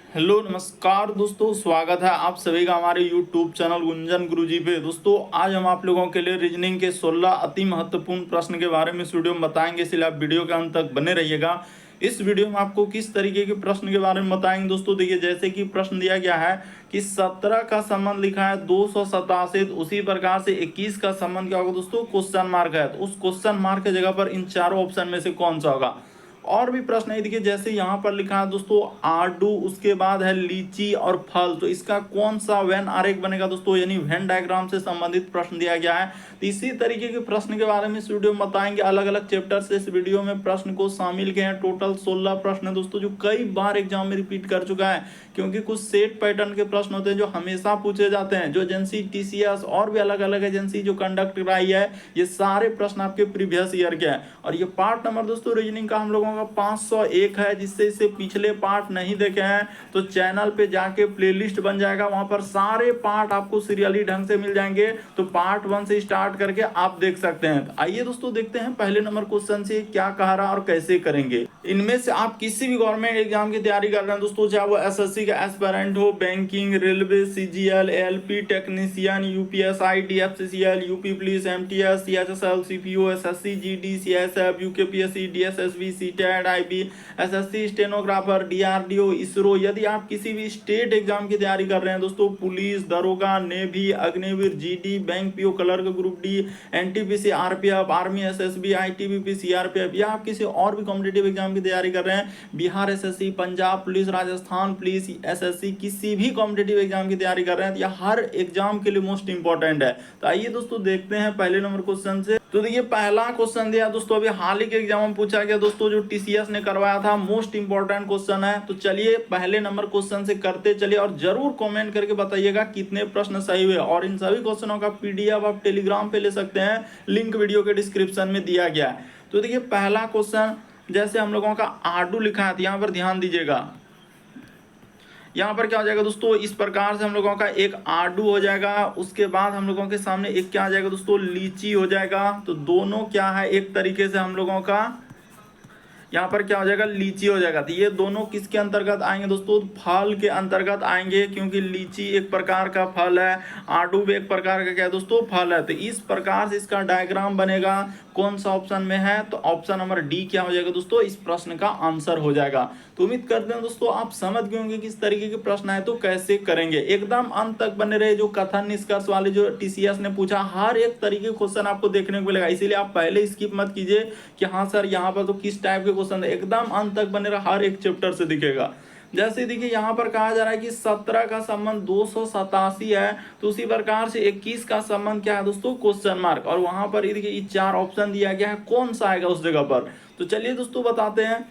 Hello नमस्कार दोस्तों, स्वागत है आप सभी का हमारे यूट्यूब चैनल गुंजन गुरुजी पे। दोस्तों आज हम आप लोगों के लिए रीजनिंग के 16 अति महत्वपूर्ण प्रश्न के बारे में इस वीडियो में बताएंगे, इसलिए आप वीडियो के अंत तक बने रहिएगा। इस वीडियो में आपको किस तरीके के प्रश्न के बारे में बताएंगे दोस्तों। देखिए, जैसे कि प्रश्न दिया गया है कि 17 का संबंध लिखा है 287, उसी प्रकार से 21 का संबंध क्या होगा दोस्तों, क्वेश्चन मार्क है। तो उस क्वेश्चन मार्क की जगह पर इन चारों ऑप्शन में से कौन सा होगा। और भी प्रश्न है, देखिए जैसे यहाँ पर लिखा है दोस्तों आडू, उसके बाद है लीची और फल, तो इसका कौन सा वेन आरेख बनेगा दोस्तों, यानी वेन डायग्राम से संबंधित प्रश्न दिया गया है। तो इसी तरीके के प्रश्न के बारे में इस वीडियो में बताएंगे। अलग अलग चैप्टर से इस वीडियो में प्रश्न को शामिल किए हैं। टोटल 16 प्रश्न है दोस्तों, जो कई बार एग्जाम में रिपीट कर चुका है, क्योंकि कुछ सेट पैटर्न के प्रश्न होते हैं जो हमेशा पूछे जाते हैं। जो एजेंसी टीसीएस और भी अलग अलग एजेंसी जो कंडक्ट कराई है, ये सारे प्रश्न आपके प्रीवियस ईयर के हैं। और ये पार्ट नंबर दोस्तों रीजनिंग का हम लोगों का 501 है। जिससे इससे पिछले पार्ट नहीं देखे हैं तो चैनल पे जाके प्लेलिस्ट बन जाएगा, वहां पर सारे पार्ट आपको सीरियली ढंग से मिल जाएंगे। तो पार्ट 1 से स्टार्ट करके आप देख सकते हैं। तो आइए दोस्तों देखते हैं पहले नंबर क्वेश्चन से क्या कह रहा और कैसे करेंगे। इनमें से आप किसी भी गवर्नमेंट एग्जाम की तैयारी कर रहे हैं दोस्तों, चाहे वो एसएससी का एस्पिरेंट हो, banking, railway, CGL, LP technician, UPSI, DFCCL, UP police, MTS, CHSL, CPO, SSC, GD, CSF, UKPSC, DSSB, CTET, IB, SSC stenographer, DRDO, ISRO. यदि आप किसी भी स्टेट एग्जाम की तैयारी कर रहे हैं दोस्तों, पुलिस, दरोगा, navy, Agniveer, GD, bank PO, clerk, group D, NTPC, RPF, army, SSB, ITBP, CRPF, या आप किसी और भी कॉम्पिटिटिव एग्जाम की तैयारी कर रहे हैं, Bihar SSC, Punjab police, Rajasthan police, SSC, किसी भी कॉम्पिटिटिव एग्जाम की तैयारी कर रहे हैं, तो यह हर एग्जाम के लिए मोस्ट इंपॉर्टेंट है। तो आइए दोस्तों देखते हैं पहले नंबर क्वेश्चन से। तो देखिए पहला क्वेश्चन दिया दोस्तों, अभी हाल ही के एग्जाम में पूछा गया दोस्तों, जो टीसीएस ने करवाया था, मोस्ट इंपॉर्टेंट क्वेश्चन है। तो चलिए पहले नंबर क्वेश्चन से करते चलिए, और जरूर कमेंट करके बताइएगा कितने प्रश्न सही हुए। और इन सभी क्वेश्चनों का पीडीएफ आप टेलीग्राम पे ले सकते हैं, लिंक वीडियो के डिस्क्रिप्शन में दिया गया है। तो देखिए पहला क्वेश्चन, जैसे हम लोगों का आडू लिखा है, यहाँ पर ध्यान दीजिएगा। यहाँ पर क्या हो जाएगा दोस्तों, इस प्रकार से हम लोगों का एक आडू हो जाएगा। उसके बाद हम लोगों के सामने एक क्या आ जाएगा दोस्तों, लीची हो जाएगा। तो दोनों क्या है, एक तरीके से हम लोगों का यहाँ पर क्या हो जाएगा, लीची हो जाएगा। तो ये दोनों किसके अंतर्गत आएंगे दोस्तों, फल के अंतर्गत आएंगे, क्योंकि लीची एक प्रकार का फल है, आडू भी एक प्रकार का क्या है दोस्तों, फल है। तो इस प्रकार से इसका डायग्राम बनेगा। कौन सा ऑप्शन में है, तो ऑप्शन नंबर डी क्या हो जाएगा दोस्तों, इस प्रश्न का आंसर हो जाएगा। तो उम्मीद करते हैं दोस्तों आप समझ गए होंगे किस तरीके के प्रश्न है तो कैसे करेंगे। एकदम अंत तक बने रहे। जो कथन निष्कर्ष वाले जो टीसीएस ने पूछा, हर एक तरीके क्वेश्चन आपको देखने को मिलेगा, इसीलिए आप पहले स्किप मत कीजिए कि हाँ सर यहाँ पर तो किस टाइप के क्वेश्चन है। एकदम अंत तक बने रहा, हर एक चैप्टर से दिखेगा। जैसे देखिए यहाँ पर कहा जा रहा है कि 17 का संबंध 287 है, तो उसी प्रकार से 21 का संबंध क्या है दोस्तों, क्वेश्चन मार्क। और वहां पर ये देखिए 4 ऑप्शन दिया गया है, कौन सा आएगा उस जगह पर। तो चलिए दोस्तों बताते हैं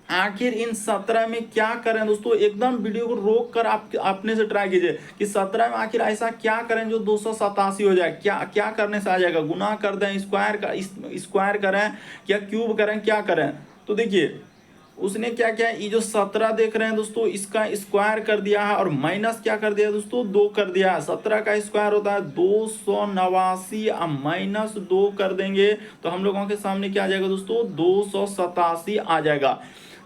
आखिर इन 17 में क्या करें दोस्तों। एकदम वीडियो को रोक कर आप अपने से ट्राई कीजिए कि 17 में आखिर ऐसा क्या करें जो 287 हो जाए। क्या क्या करने से आ जाएगा, गुना कर दें, स्क्वायर करें, या क्यूब करें, क्या करें। तो देखिए उसने क्या किया, ये जो 17 देख रहे हैं दोस्तों, इसका स्क्वायर कर दिया है, और माइनस क्या कर दिया दोस्तों, 2 कर दिया है। 17 का स्क्वायर होता है 289, अब माइनस 2 कर देंगे तो हम लोगों के सामने क्या आ जाएगा दोस्तों, 287 आ जाएगा।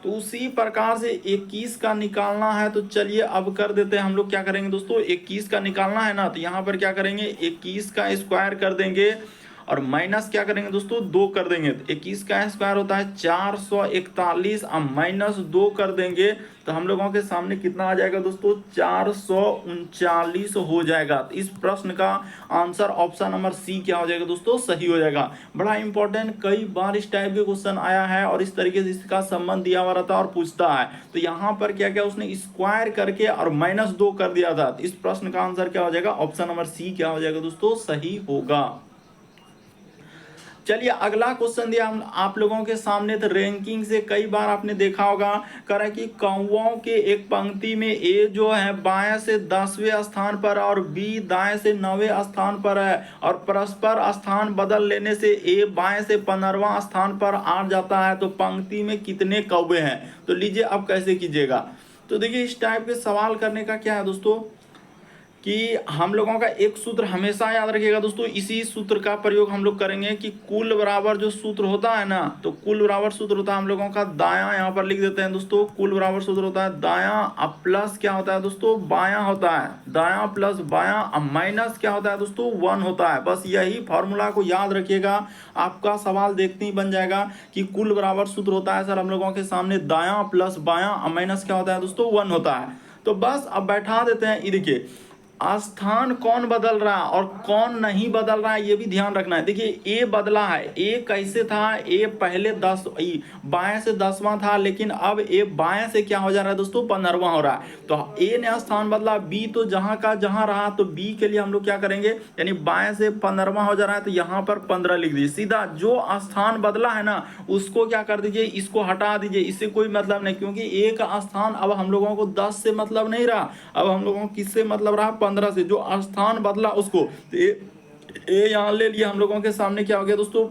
तो उसी प्रकार से 21 का निकालना है। तो चलिए अब कर देते हैं हम लोग, क्या करेंगे दोस्तों, 21 का निकालना है ना, तो यहाँ पर क्या करेंगे, 21 का स्क्वायर कर देंगे और माइनस क्या करेंगे दोस्तों, 2 कर देंगे। तो 21 का स्क्वायर होता है 441, अब माइनस 2 कर देंगे तो हम लोगों के सामने कितना आ जाएगा दोस्तों, 439 हो जाएगा। तो इस प्रश्न का आंसर ऑप्शन नंबर सी क्या हो जाएगा दोस्तों, सही हो जाएगा। बड़ा इंपॉर्टेंट, कई बार इस टाइप के क्वेश्चन आया है और इस तरीके से इसका संबंध दिया हुआ रहता है और पूछता है। तो यहाँ पर क्या क्या उसने स्क्वायर करके और माइनस 2 कर दिया था। तो इस प्रश्न का आंसर क्या हो जाएगा, ऑप्शन नंबर सी क्या हो जाएगा दोस्तों, सही होगा। चलिए अगला क्वेश्चन दिया हम आप लोगों के सामने, तो रैंकिंग से कई बार आपने देखा होगा, कह कि कौओं के एक पंक्ति में ए जो है बाएं से 10वें स्थान पर और बी दाएं से 9वें स्थान पर है, और परस्पर स्थान बदल लेने से ए बाएं से 15वां स्थान पर आ जाता है, तो पंक्ति में कितने कौवे हैं। तो लीजिए अब कैसे कीजिएगा। तो देखिए इस टाइप के सवाल करने का क्या है दोस्तों, कि हम लोगों का एक सूत्र हमेशा याद रखिएगा दोस्तों, इसी सूत्र का प्रयोग हम लोग करेंगे कि कुल बराबर जो सूत्र होता है ना, तो कुल बराबर सूत्र होता है हम लोगों का दायां, यहाँ पर लिख देते हैं दोस्तों, कुल बराबर सूत्र होता है दायां अब प्लस क्या होता है दोस्तों, बायां होता है, दायां प्लस बायां अब माइनस क्या होता है दोस्तों, 1 होता है। बस यही फॉर्मूला को याद रखिएगा, आपका सवाल देखते ही बन जाएगा कि कुल बराबर सूत्र होता है सर हम लोगों के सामने दायां प्लस बायां अब माइनस क्या होता है दोस्तों, 1 होता है। तो बस अब बैठा देते हैं, ये देखिए स्थान कौन बदल रहा है और कौन नहीं बदल रहा है ये भी ध्यान रखना है। देखिए ए बदला है, ए कैसे था, ए पहले 10 बाएं से 10वां था, लेकिन अब ए बाएं से क्या हो जा रहा है दोस्तों, 15वां हो रहा है। तो ए ने स्थान बदला, बी तो जहां का जहां रहा, तो बी के लिए हम लोग क्या करेंगे, यानी बाएं से 15वां हो जा रहा है तो यहाँ पर 15 लिख दीजिए। सीधा जो स्थान बदला है ना उसको क्या कर दीजिए, इसको हटा दीजिए, इससे कोई मतलब नहीं, क्योंकि ए का स्थान अब हम लोगों को 10 से मतलब नहीं रहा, अब हम लोगों को किससे मतलब रहा, 15 से। जो स्थान बदला उसको, तो ए यहां ले लिया, हम लोगों के सामने क्या हो गया दोस्तों,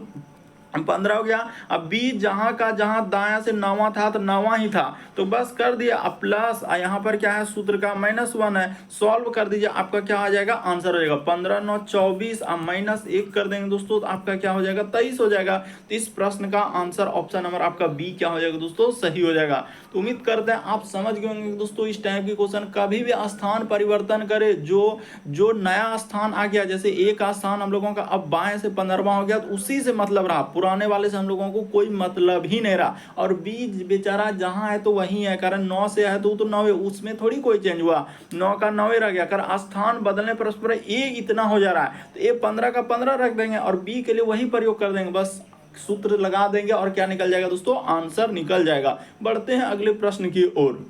15 हो गया। अब बी जहां का जहां दाया से 9वां था तो 9वां ही था, तो बस कर दिया। अब प्लस यहाँ पर क्या है, सूत्र का -1 है, सॉल्व कर दीजिए, आपका क्या आ जाएगा, आंसर हो जाएगा 15 9 24, अब -1 कर देंगे दोस्तों तो आपका क्या हो जाएगा, 23 हो जाएगा। तो इस प्रश्न का आंसर ऑप्शन नंबर आपका बी क्या हो जाएगा दोस्तों, सही हो जाएगा। तो उम्मीद करते हैं आप समझ गए होंगे दोस्तों, इस टाइप के क्वेश्चन कभी भी स्थान परिवर्तन करे, जो नया स्थान आ गया, जैसे ए का स्थान हम लोगों का अब बाएं से 15वां हो गया, तो उसी से मतलब रहा, पुराने वाले से हम लोगों को कोई मतलब ही नहीं रहा। और बी बेचारा जहां है तो वहीं है, कारण 9 से है तो 9 है, उसमें थोड़ी कोई चेंज हुआ, 9 का 9 रह गया। कारण स्थान बदलने परस्पर ए इतना हो जा रहा है तो ए 15 का 15 रख देंगे और बी के लिए वही प्रयोग कर देंगे, बस सूत्र लगा देंगे और क्या निकल जाएगा दोस्तों, आंसर निकल जाएगा। बढ़ते हैं अगले प्रश्न की ओर।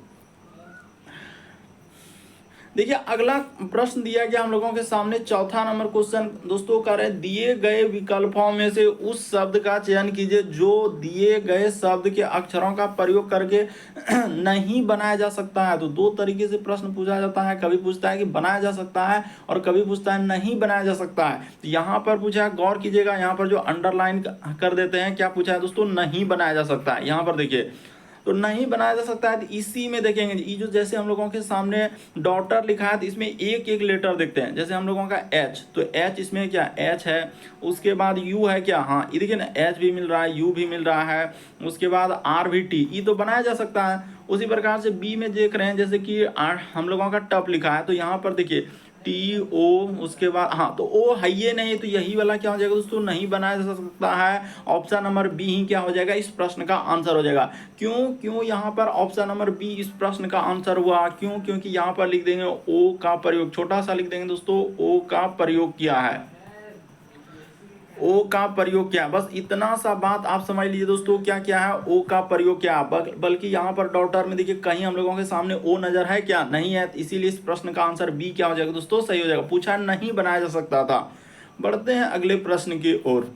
देखिए अगला प्रश्न दिया गया हम लोगों के सामने, चौथा नंबर क्वेश्चन दोस्तों कर रहे, दिए गए विकल्पों में से उस शब्द का चयन कीजिए जो दिए गए शब्द के अक्षरों का प्रयोग करके नहीं बनाया जा सकता है। तो दो तरीके से प्रश्न पूछा जाता है, कभी पूछता है कि बनाया जा सकता है और कभी पूछता है नहीं बनाया जा सकता है। तो यहाँ पर पूछा है, गौर कीजिएगा, यहाँ पर जो अंडरलाइन कर देते हैं, क्या पूछा है दोस्तों, नहीं बनाया जा सकता है। यहाँ पर देखिए तो नहीं बनाया जा सकता है, तो इसी में देखेंगे ये जो जैसे हम लोगों के सामने डॉटर लिखा है तो इसमें एक एक लेटर देखते हैं, जैसे हम लोगों का एच, तो एच इसमें क्या एच है, उसके बाद यू है क्या, हाँ ये देखिए ना एच भी मिल रहा है, यू भी मिल रहा है, उसके बाद आर भी टी, ये तो बनाया जा सकता है। उसी प्रकार से बी में देख रहे हैं जैसे कि हम लोगों का टप लिखा है, तो यहाँ पर देखिए टी ओ, उसके बाद हाँ तो ओ है ये नहीं, तो यही वाला क्या हो जाएगा दोस्तों, नहीं बनाया जा सकता है। ऑप्शन नंबर बी ही क्या हो जाएगा, इस प्रश्न का आंसर हो जाएगा। क्यों यहाँ पर ऑप्शन नंबर बी इस प्रश्न का आंसर हुआ, क्यों, क्योंकि यहाँ पर लिख देंगे ओ का प्रयोग, छोटा सा लिख देंगे दोस्तों, ओ का प्रयोग किया है, ओ का प्रयोग क्या, बस इतना सा बात आप समझ लीजिए दोस्तों, क्या क्या है, ओ का प्रयोग क्या, बल्कि यहाँ पर डॉटर में देखिए कहीं हम लोगों के सामने ओ नजर है क्या, नहीं है, इसीलिए इस प्रश्न का आंसर बी क्या हो जाएगा दोस्तों, सही हो जाएगा। पूछा नहीं बनाया जा सकता था। बढ़ते हैं अगले प्रश्न की ओर।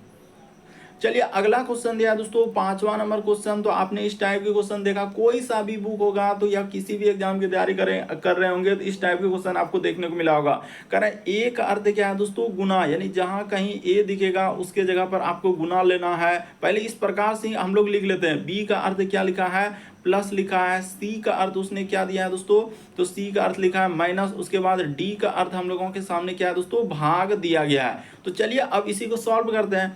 चलिए अगला क्वेश्चन दिया दोस्तों, 5वां नंबर क्वेश्चन। तो आपने इस टाइप के क्वेश्चन देखा, कोई सा भी बुक होगा तो या किसी भी एग्जाम की तैयारी कर रहे होंगे तो इस टाइप के क्वेश्चन आपको देखने को मिला होगा। करें ए का अर्थ क्या है दोस्तों, गुना, यानी जहां कहीं ए दिखेगा उसके जगह पर आपको गुना लेना है। पहले इस प्रकार से हम लोग लिख लेते हैं। बी का अर्थ क्या लिखा है, प्लस लिखा है। सी का अर्थ उसने क्या दिया है दोस्तों, तो सी का अर्थ लिखा है माइनस। उसके बाद डी का अर्थ हम लोगों के सामने क्या है दोस्तों, भाग दिया गया है। तो चलिए अब इसी को सॉल्व करते हैं।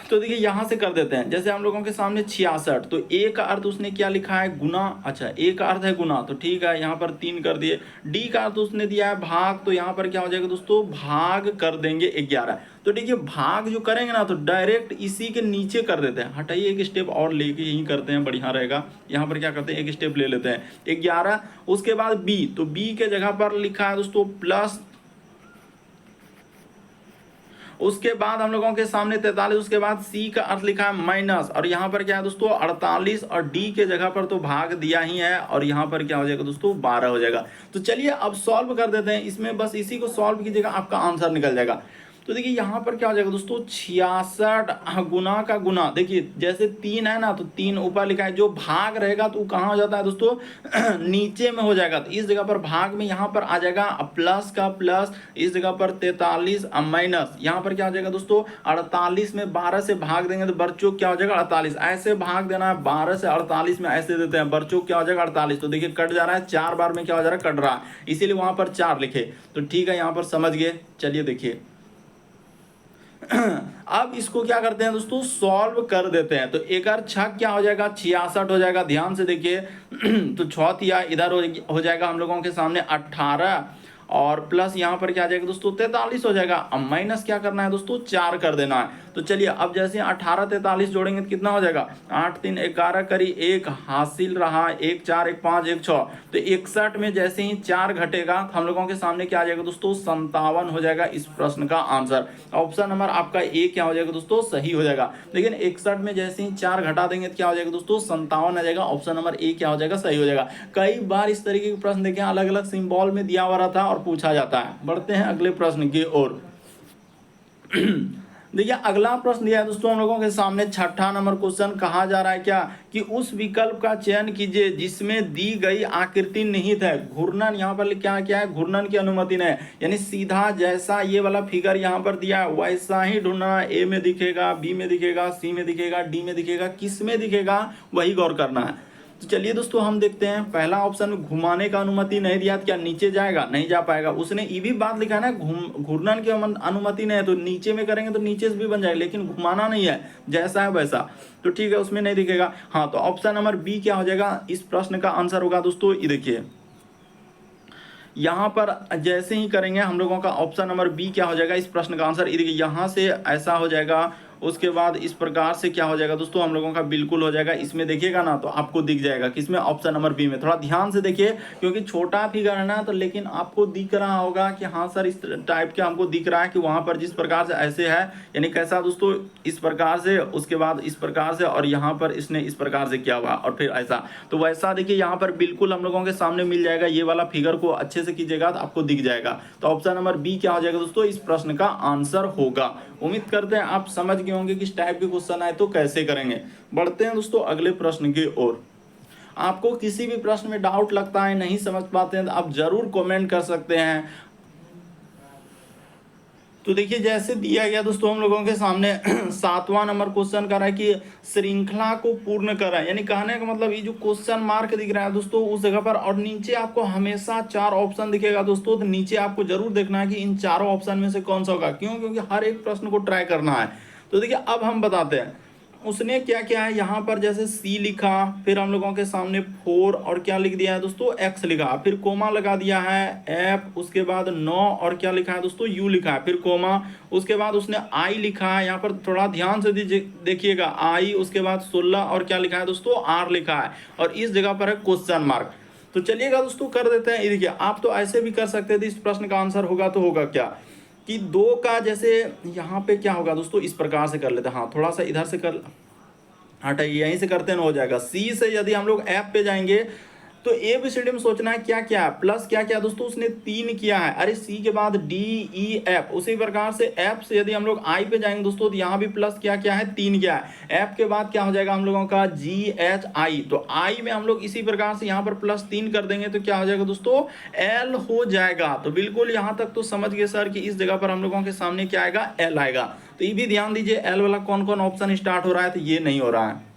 तो देखिए यहां से कर देते हैं, जैसे हम लोगों के सामने 66, तो ए का अर्थ उसने क्या लिखा है, गुना, अच्छा ए का अर्थ है गुना, तो ठीक है यहाँ पर 3 कर दिए। डी का अर्थ उसने दिया है भाग, तो यहाँ पर क्या हो जाएगा दोस्तों, भाग कर देंगे 11। तो देखिए भाग जो करेंगे ना तो डायरेक्ट इसी के नीचे कर देते हैं, हटाइए एक स्टेप और लेके यही करते हैं, बढ़िया रहेगा। यहाँ पर क्या करते हैं, एक स्टेप ले लेते हैं 11। उसके बाद बी, तो बी के जगह पर लिखा है दोस्तों प्लस, उसके बाद हम लोगों के सामने 43, उसके बाद सी का अर्थ लिखा है माइनस, और यहाँ पर क्या है दोस्तों 48, और डी के जगह पर तो भाग दिया ही है, और यहाँ पर क्या हो जाएगा दोस्तों 12 हो जाएगा। तो चलिए अब सॉल्व कर देते हैं, इसमें बस इसी को सॉल्व कीजिएगा, आपका आंसर निकल जाएगा। तो देखिए यहाँ पर क्या हो जाएगा दोस्तों 66 गुना का गुना, देखिए जैसे 3 है ना तो 3 ऊपर लिखा है, जो भाग रहेगा तो कहाँ हो जाता है दोस्तों नीचे में हो जाएगा। तो इस जगह पर भाग में यहाँ पर आ जाएगा प्लस का प्लस, इस जगह पर 43 माइनस, यहाँ पर क्या हो जाएगा दोस्तों 48 में 12 से भाग देंगे तो बरचोक क्या हो जाएगा 48, ऐसे भाग देना है 12 से 48 में, ऐसे देते हैं बरचोक क्या हो जाएगा 48। तो देखिए कट जा रहा है 4 बार में क्या हो जा रहा है कट रहा है, इसीलिए वहां पर 4 लिखे। तो ठीक है यहाँ पर समझ गए। चलिए देखिए अब इसको क्या करते हैं दोस्तों सॉल्व कर देते हैं। तो एक और छक क्या हो जाएगा 66 हो जाएगा, ध्यान से देखिए तो छौथिया इधर हो जाएगा हम लोगों के सामने 18 और प्लस यहाँ पर क्या आ जाएगा दोस्तों 43 हो जाएगा। अब माइनस क्या करना है दोस्तों 4 कर देना है। तो चलिए अब जैसे 18 43 जोड़ेंगे तो कितना हो जाएगा 8 3 11 करी 1 हासिल रहा 1 4 1 5 1 6। तो 61 में जैसे ही 4 घटेगा तो हम लोगों के सामने क्या आ जाएगा दोस्तों 57 हो जाएगा इस प्रश्न का आंसर। ऑप्शन नंबर आपका ए क्या हो जाएगा दोस्तों सही हो जाएगा। लेकिन 61 में जैसे ही 4 घटा देंगे तो क्या हो जाएगा दोस्तों 57 आ जाएगा। ऑप्शन नंबर ए क्या हो जाएगा सही हो जाएगा। कई बार इस तरीके के प्रश्न देखें अलग अलग सिंबल में दिया हुआ रहता है और पूछा जाता है। बढ़ते हैं अगले प्रश्न की ओर। देखिए अगला प्रश्न दिया है दोस्तों हम लोगों के सामने 6ठा नंबर क्वेश्चन। कहा जा रहा है क्या कि उस विकल्प का चयन कीजिए जिसमें दी गई आकृति निहित है। घूर्णन यहाँ पर क्या क्या है घूर्णन की अनुमति नहीं है, यानी सीधा जैसा ये वाला फिगर यहाँ पर दिया है वैसा ही ढूंढना। ए में दिखेगा, बी में दिखेगा, सी में दिखेगा, डी में दिखेगा, किस में दिखेगा वही गौर करना है। तो चलिए दोस्तों हम देखते हैं पहला ऑप्शन घुमाने का अनुमति नहीं दिया, क्या नीचे जाएगा नहीं जा पाएगा। उसने ये भी बात लिखा है ना घूर्णन की अनुमति नहीं है, तो नीचे में करेंगे तो नीचे से भी बन जाएगा, लेकिन घुमाना नहीं है जैसा है वैसा। तो ठीक है उसमें नहीं दिखेगा। हाँ तो ऑप्शन नंबर बी क्या हो जाएगा इस प्रश्न का आंसर होगा दोस्तों। ये देखिए यहाँ पर जैसे ही करेंगे हम लोगों का ऑप्शन नंबर बी क्या हो जाएगा इस प्रश्न का आंसर। ये देखिए यहाँ से ऐसा हो जाएगा, उसके बाद इस प्रकार से क्या हो जाएगा दोस्तों हम लोगों का बिल्कुल हो जाएगा। इसमें देखिएगा ना तो आपको दिख जाएगा किसमें ऑप्शन नंबर बी में। थोड़ा ध्यान से देखिए क्योंकि छोटा फिगर है ना, तो लेकिन आपको दिख रहा होगा कि हाँ सर इस टाइप के हमको दिख रहा है कि वहां पर जिस प्रकार से ऐसे है, यानी कैसा दोस्तों इस प्रकार से, उसके बाद इस प्रकार से, और यहाँ पर इसने इस प्रकार से किया हुआ और फिर ऐसा। तो वैसा देखिए यहाँ पर बिल्कुल हम लोगों के सामने मिल जाएगा। ये वाला फिगर को अच्छे से कीजिएगा तो आपको दिख जाएगा। तो ऑप्शन नंबर बी क्या हो जाएगा दोस्तों इस प्रश्न का आंसर होगा। उम्मीद करते हैं आप समझ गए होंगे किस टाइप के क्वेश्चन आए तो कैसे करेंगे। बढ़ते हैं दोस्तों अगले प्रश्न की ओर। आपको किसी भी प्रश्न में डाउट लगता है नहीं समझ पाते हैं तो आप जरूर कमेंट कर सकते हैं। तो देखिए जैसे दिया गया दोस्तों हम लोगों के सामने 7वां नंबर क्वेश्चन कर रहा है कि श्रृंखला को पूर्ण करें, यानी कहने का मतलब ये जो क्वेश्चन मार्क दिख रहा है दोस्तों उस जगह पर, और नीचे आपको हमेशा 4 ऑप्शन दिखेगा दोस्तों। तो नीचे आपको जरूर देखना है कि इन चारों ऑप्शन में से कौन सा होगा। क्यों? क्योंकि हर एक प्रश्न को ट्राई करना है। तो देखिए अब हम बताते हैं उसने क्या क्या है। यहाँ पर जैसे सी लिखा, फिर हम लोगों के सामने 4 और क्या लिख दिया है दोस्तों एक्स लिखा, फिर कोमा लगा दिया है एफ, उसके बाद 9 और क्या लिखा है दोस्तों यू लिखा है, फिर कोमा, उसके बाद उसने आई लिखा है। यहाँ पर थोड़ा ध्यान से देखिएगा आई, उसके बाद 16 और क्या लिखा है दोस्तों आर लिखा है, और इस जगह पर है क्वेश्चन मार्क। तो चलिएगा दोस्तों कर देते हैं। देखिए आप तो ऐसे भी कर सकते थे, इस प्रश्न का आंसर होगा तो होगा क्या कि 2 का जैसे यहाँ पे क्या होगा दोस्तों इस प्रकार से कर लेते हैं। हाँ थोड़ा सा इधर से कर हटाइए, यहीं से करते हैं हो जाएगा। सी से यदि हम लोग ऐप पे जाएंगे तो ABCD में सोचना है क्या क्या है, प्लस क्या क्या दोस्तों उसने 3 किया है। अरे सी के बाद DEF, उसी प्रकार से एफ से यदि हम लोग आई पे जाएंगे दोस्तों तो यहाँ भी प्लस क्या क्या है 3 किया है। एफ के बाद क्या हो जाएगा हम लोगों का GHI, तो आई में हम लोग इसी प्रकार से यहाँ पर प्लस 3 कर देंगे तो क्या हो जाएगा दोस्तों L हो जाएगा। तो बिल्कुल यहाँ तक तो समझ गए सर कि इस जगह पर हम लोगों के सामने क्या आएगा L आएगा। तो ये भी ध्यान दीजिए L वाला कौन कौन ऑप्शन स्टार्ट हो रहा है, तो ये नहीं हो रहा है।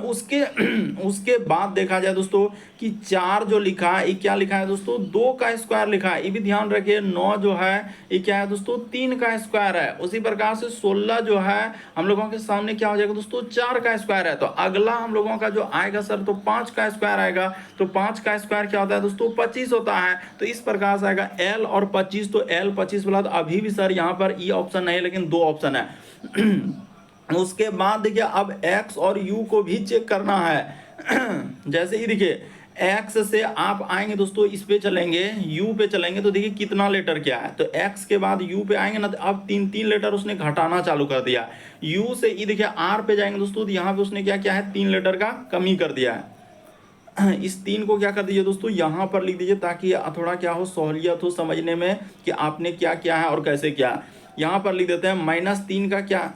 उसके बाद देखा जाए दोस्तों कि 4 जो लिखा है ये क्या लिखा है दोस्तों 2 का स्क्वायर लिखा है। ये भी ध्यान रखिए। 9 जो है ये क्या है दोस्तों 3 का स्क्वायर है। उसी प्रकार से 16 जो है हम लोगों के सामने क्या हो जाएगा दोस्तों 4 का स्क्वायर है। तो अगला हम लोगों का जो आएगा सर तो 5 का स्क्वायर आएगा। तो 5 का स्क्वायर क्या होता है दोस्तों 25 होता है। तो इस प्रकार से आएगा L और 25। तो L 25 वाला तो अभी भी सर यहाँ पर ये ऑप्शन नहीं है, लेकिन 2 ऑप्शन है। उसके बाद देखिए अब x और u को भी चेक करना है। जैसे ही देखिए x से आप आएंगे दोस्तों इस पे चलेंगे, u पे चलेंगे तो देखिए कितना लेटर क्या है। तो x के बाद u पे आएंगे ना तो अब 3 लेटर उसने घटाना चालू कर दिया। u से ये देखिए r पे जाएंगे दोस्तों तो यहाँ पे उसने क्या क्या है 3 लेटर का कमी कर दिया है। इस 3 को क्या कर दीजिए दोस्तों यहाँ पर लिख दीजिए ताकि थोड़ा क्या हो सहूलियत हो समझने में कि आपने क्या किया है और कैसे किया है। यहाँ पर लिख देते हैं -3 का क्या,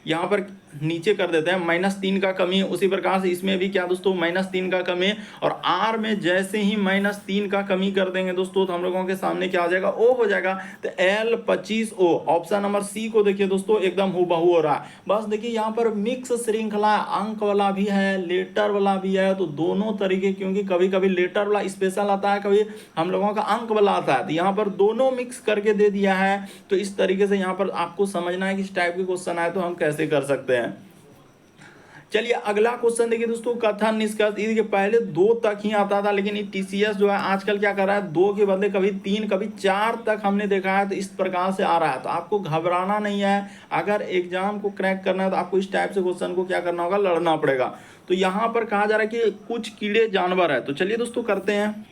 यहाँ पर नीचे कर देते हैं -3 का कमी है। उसी प्रकार से इसमें भी क्या दोस्तों -3 का कमी है, और आर में जैसे ही -3 का कमी कर देंगे दोस्तों तो हम लोगों के सामने क्या हो जाएगा, ओ हो जाएगा। तो L25O ऑप्शन नंबर सी को देखिए दोस्तों एकदम हूबहू हो रहा है। बस देखिए यहाँ पर मिक्स श्रृंखला अंक वाला भी है, लेटर वाला भी है, तो दोनों तरीके, क्योंकि कभी कभी लेटर वाला स्पेशल आता है, कभी हम लोगों का अंक वाला आता है, तो यहाँ पर दोनों मिक्स करके दे दिया है। तो इस तरीके से यहाँ पर आपको समझना है कि इस टाइप के क्वेश्चन आए तो हम कैसे कर सकते हैं। चलिए अगला क्वेश्चन देखिए दोस्तों, कथन निष्कर्ष। ये पहले 2 तक ही आता था, लेकिन ये टीसीएस जो है आजकल क्या कर रहा है, 2 के बदले कभी 3 कभी 4 तक हमने देखा है। तो इस प्रकार से आ रहा है, तो आपको घबराना नहीं है। अगर एग्जाम को क्रैक करना है तो आपको इस टाइप से क्वेश्चन को क्या करना होगा, लड़ना पड़ेगा। तो यहाँ पर कहा जा रहा है कि कुछ कीड़े जानवर है, तो चलिए दोस्तों करते हैं,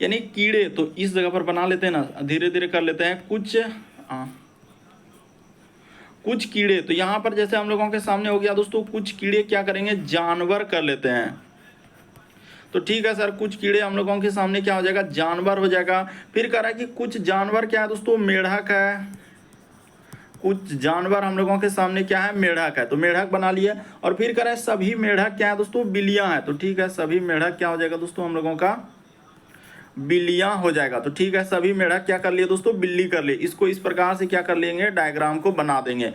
यानी कीड़े, तो इस जगह पर बना लेते हैं ना, धीरे धीरे कर लेते हैं। कुछ कीड़े, तो यहाँ पर जैसे हम लोगों के सामने हो गया दोस्तों, कुछ कीड़े क्या करेंगे, जानवर कर लेते हैं। तो ठीक है सर, कुछ कीड़े हम लोगों के सामने क्या हो जाएगा, जानवर हो जाएगा। फिर कह रहा है कि कुछ जानवर क्या है दोस्तों, मेढक है। कुछ जानवर हम लोगों के सामने क्या है, मेढक है, तो मेढक बना लिए। और फिर कह रहा है सभी मेढक क्या है दोस्तों, बिल्लियां हैं। तो ठीक है, सभी मेढक क्या हो जाएगा दोस्तों, हम लोगों का बिल्लियां हो जाएगा। तो ठीक है, सभी मेढक क्या कर लिए दोस्तों, बिल्ली कर लिए। इसको इस प्रकार से क्या कर लेंगे, डायग्राम को बना देंगे।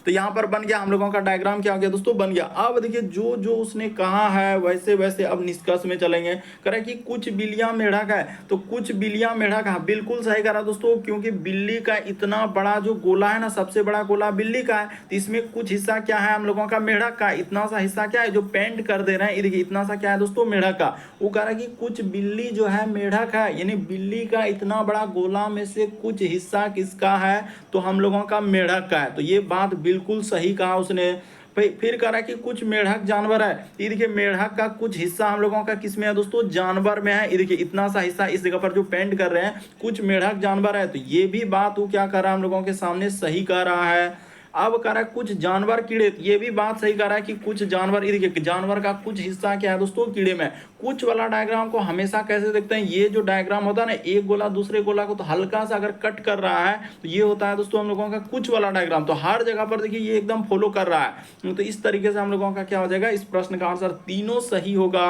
तो यहाँ पर बन गया हम लोगों का डायग्राम, क्या हो गया दोस्तों, बन गया। अब देखिए जो जो उसने कहा है वैसे वैसे अब निष्कर्ष में चलेंगे। करे कि कुछ बिल्लियां मेढक है, तो कुछ बिल्लियां मेढक है, बिल्कुल सही करा दोस्तों, क्योंकि बिल्ली का इतना बड़ा जो गोला है ना, सबसे बड़ा गोला बिल्ली का है, तो इसमें कुछ हिस्सा क्या है हम लोगों का, मेढक का। इतना सा हिस्सा क्या है जो पेंट कर दे रहे हैं, देखिए इतना सा क्या है दोस्तों, मेढक का। वो कह रहा है कि कुछ बिल्ली जो है मेढक है, यानी बिल्ली का इतना बड़ा गोला में से कुछ हिस्सा किसका है, तो हम लोगों का मेढक का है। तो ये बात बिल्कुल सही कहा उसने। फिर कह रहा है कि कुछ मेढक जानवर है, ये देखिए मेढक का कुछ हिस्सा हम लोगों का किसमें है दोस्तों, जानवर में है। ये देखिए इतना सा हिस्सा इस जगह पर जो पेंट कर रहे हैं, कुछ मेढक जानवर है, तो ये भी बात वो क्या कर रहा है, हम लोगों के सामने सही कह रहा है। अब कह रहा है कुछ जानवर कीड़े, ये भी बात सही कह रहा है कि कुछ जानवर, ये देखिए जानवर का कुछ हिस्सा क्या है दोस्तों, कीड़े में। कुछ वाला डायग्राम को हमेशा कैसे देखते हैं, ये जो डायग्राम होता है ना, एक गोला दूसरे गोला को तो हल्का सा अगर कट कर रहा है, तो ये होता है दोस्तों हम लोगों का कुछ वाला डायग्राम। तो हर जगह पर देखिए ये एकदम फॉलो कर रहा है। तो इस तरीके से हम लोगों का क्या हो जाएगा, इस प्रश्न का आंसर तीनों सही होगा।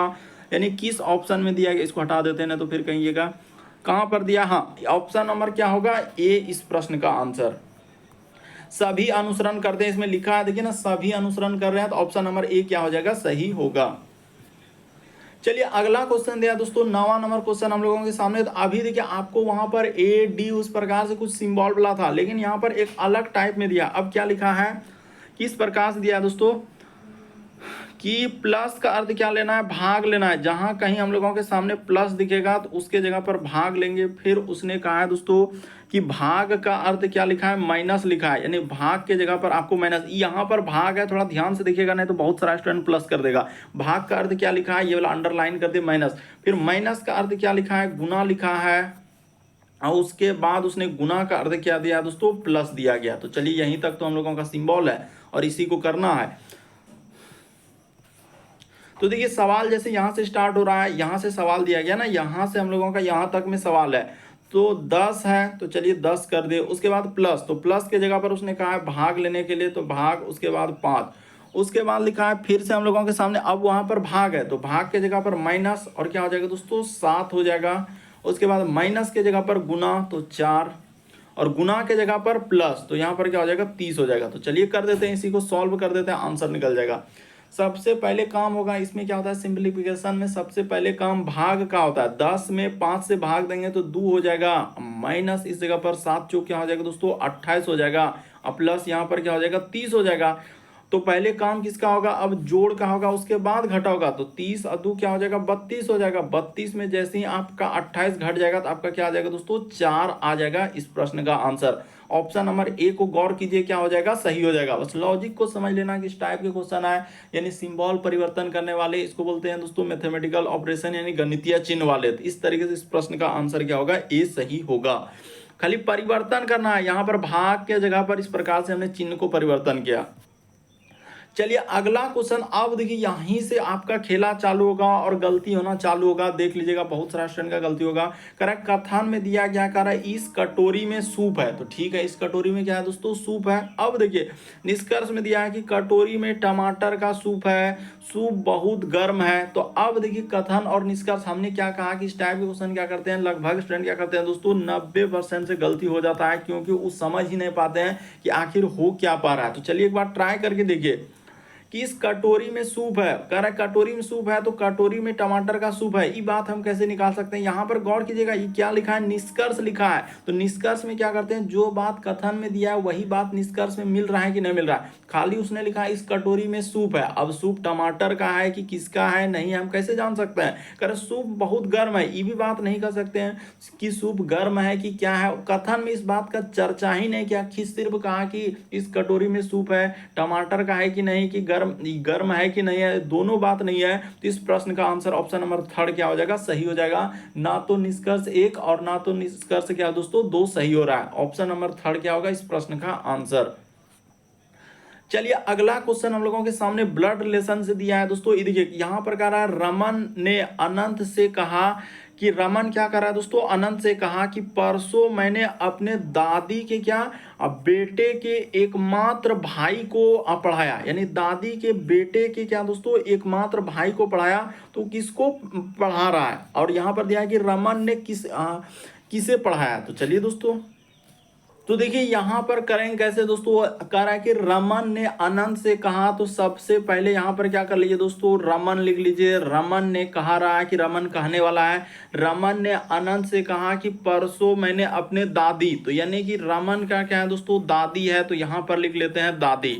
यानी किस ऑप्शन में दिया गया, इसको हटा देते हैं ना तो फिर कहिएगा कहां पर दिया, हाँ ऑप्शन नंबर क्या होगा, ए इस प्रश्न का आंसर। सभी अनुसरण करते हैं, इसमें लिखा है देखिए ना, सभी अनुसरण कर रहे हैं, तो ऑप्शन नंबर ए क्या हो जाएगा, सही होगा। चलिए अगला क्वेश्चन दिया दोस्तों, 9वां नंबर क्वेश्चन हम लोगों के सामने। तो अभी देखिए आपको वहां पर ए डी उस प्रकार से कुछ सिंबल मिला था, लेकिन यहाँ पर एक अलग टाइप में दिया। अब क्या लिखा है, किस प्रकार से दिया है दोस्तों, कि प्लस का अर्थ क्या लेना है, भाग लेना है। जहां कहीं हम लोगों के सामने प्लस दिखेगा तो उसके जगह पर भाग लेंगे। फिर उसने कहा है दोस्तों कि भाग का अर्थ क्या लिखा है, माइनस लिखा है, यानी भाग के जगह पर आपको माइनस। यहाँ पर भाग है, थोड़ा ध्यान से देखिएगा नहीं तो बहुत सारा स्टूडेंट प्लस कर देगा। भाग का अर्थ क्या लिखा है, ये वाला अंडरलाइन कर दे माइनस। फिर माइनस का अर्थ क्या लिखा है, गुना लिखा है, और उसके बाद उसने गुना का अर्थ क्या दिया दोस्तों, प्लस दिया गया। तो चलिए यहीं तक तो हम लोगों का सिंबल है और इसी को करना है। तो देखिए सवाल जैसे यहाँ से स्टार्ट हो रहा है, यहाँ से सवाल दिया गया ना, यहाँ से हम लोगों का यहाँ तक में सवाल है। तो 10 है, तो चलिए 10 कर दे। उसके बाद प्लस, तो प्लस के जगह पर उसने कहा है भाग लेने के लिए, तो भाग, उसके बाद 5। उसके बाद लिखा है फिर से हम लोगों के सामने, अब वहाँ पर भाग है, तो भाग के जगह पर माइनस, और क्या हो जाएगा दोस्तों, 7 हो जाएगा। उसके बाद माइनस के जगह पर गुना, तो 4, और गुना के जगह पर प्लस, तो यहाँ पर क्या हो जाएगा, 30 हो जाएगा। तो चलिए कर देते हैं, इसी को सॉल्व कर देते हैं, आंसर निकल जाएगा। सबसे पहले काम होगा इसमें क्या होता है, सिंप्लीफिकेशन में सबसे पहले काम भाग का होता है। 10 में 5 से भाग देंगे तो 2 हो जाएगा, माइनस इस जगह पर 7 चौक क्या हो जाएगा दोस्तों, 28 हो जाएगा, और प्लस यहाँ पर क्या हो जाएगा, 30 हो जाएगा। तो पहले काम किसका होगा, अब जोड़ का होगा, उसके बाद घटा होगा। तो 30 और 2 क्या हो जाएगा, 32 हो जाएगा। 32 में जैसे ही आपका 28 घट जाएगा तो आपका क्या आ जाएगा दोस्तों, 4 आ जाएगा इस प्रश्न का आंसर। ऑप्शन नंबर ए को गौर कीजिए, क्या हो जाएगा, सही हो जाएगा। बस लॉजिक को समझ लेना कि इस टाइप के क्वेश्चन आए, यानी सिंबल परिवर्तन करने वाले, इसको बोलते हैं दोस्तों मैथमेटिकल ऑपरेशन, यानी गणितीय चिन्ह वाले। तो इस तरीके से इस प्रश्न का आंसर क्या होगा, ए सही होगा। खाली परिवर्तन करना है, यहाँ पर भाग के जगह पर इस प्रकार से हमने चिन्ह को परिवर्तन किया। चलिए अगला क्वेश्चन, अब देखिए यहीं से आपका खेला चालू होगा और गलती होना चालू होगा। देख लीजिएगा, बहुत सारा स्टूडेंट का गलती होगा। करेक्ट, कथन में दिया गया कह रहा है इस कटोरी में सूप है, तो ठीक है, इस कटोरी में क्या है दोस्तों, सूप है। अब देखिए निष्कर्ष में दिया है कि कटोरी में टमाटर का सूप है, सूप बहुत गर्म है। तो अब देखिए कथन और निष्कर्ष हमने क्या कहा कि इस टाइप के क्वेश्चन क्या करते हैं, लगभग स्टूडेंट क्या करते हैं दोस्तों, 90% से गलती हो जाता है, क्योंकि वो समझ ही नहीं पाते हैं कि आखिर हो क्या पा रहा है। तो चलिए एक बार ट्राई करके देखिए कि इस कटोरी में सूप है, कह रहा है कटोरी में सूप है, तो कटोरी में टमाटर का सूप है, ये बात हम कैसे निकाल सकते हैं। यहाँ पर गौर कीजिएगा, ये क्या लिखा है, निष्कर्ष लिखा है। तो निष्कर्ष में क्या करते हैं, जो बात कथन में दिया है वही बात निष्कर्ष में मिल रहा है कि नहीं मिल रहा है। खाली उसने लिखा है इस कटोरी में सूप है, अब सूप टमाटर का है कि किसका है, नहीं हम कैसे जान सकते हैं। कह रहे सूप बहुत गर्म है, ये भी बात नहीं कर सकते हैं कि सूप गर्म है कि क्या है। कथन में इस बात का चर्चा ही नहीं किया, सिर्फ कहा कि इस कटोरी में सूप है, टमाटर का है कि नहीं, कि गर्म है कि नहीं है, दोनों बात नहीं है। तो इस प्रश्न का आंसर ऑप्शन नंबर 3 क्या हो जाएगा, सही हो जाएगा। ना तो निष्कर्ष 1 और ना तो निष्कर्ष क्या दोस्तों 2 सही हो रहा है। ऑप्शन नंबर 3 क्या होगा इस प्रश्न का आंसर। चलिए अगला क्वेश्चन हम लोगों के सामने ब्लड रिलेशन से दिया है दोस्तों। ये देखिए यहाँ पर कह रहा है रमन ने अनंत से कहा कि, रमन क्या कर रहा है दोस्तों, अनंत से कहा कि परसों मैंने अपने दादी के क्या, अब बेटे के एकमात्र भाई को पढ़ाया, यानी दादी के बेटे के क्या दोस्तों एकमात्र भाई को पढ़ाया। तो किसको पढ़ा रहा है, और यहाँ पर दिया है कि रमन ने किसे पढ़ाया। तो चलिए दोस्तों, तो देखिए यहाँ पर करेंगे कैसे दोस्तों, कह रहा है कि रमन ने अनंत से कहा। तो सबसे पहले यहाँ पर क्या कर लीजिए दोस्तों, रमन लिख लीजिए। रमन ने कहा रहा है कि रमन कहने वाला है। रमन ने अनंत से कहा कि परसों मैंने अपने दादी, तो यानी कि रमन का क्या है दोस्तों, दादी है, तो यहाँ पर लिख लेते हैं दादी।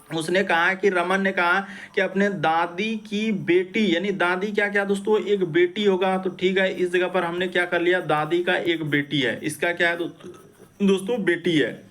उसने कहा कि रमन ने कहा कि अपने दादी की बेटी, यानी दादी क्या क्या दोस्तों एक बेटी होगा। तो ठीक है, इस जगह पर हमने क्या कर लिया, दादी का एक बेटी है, इसका क्या है दोस्तों बेटी है।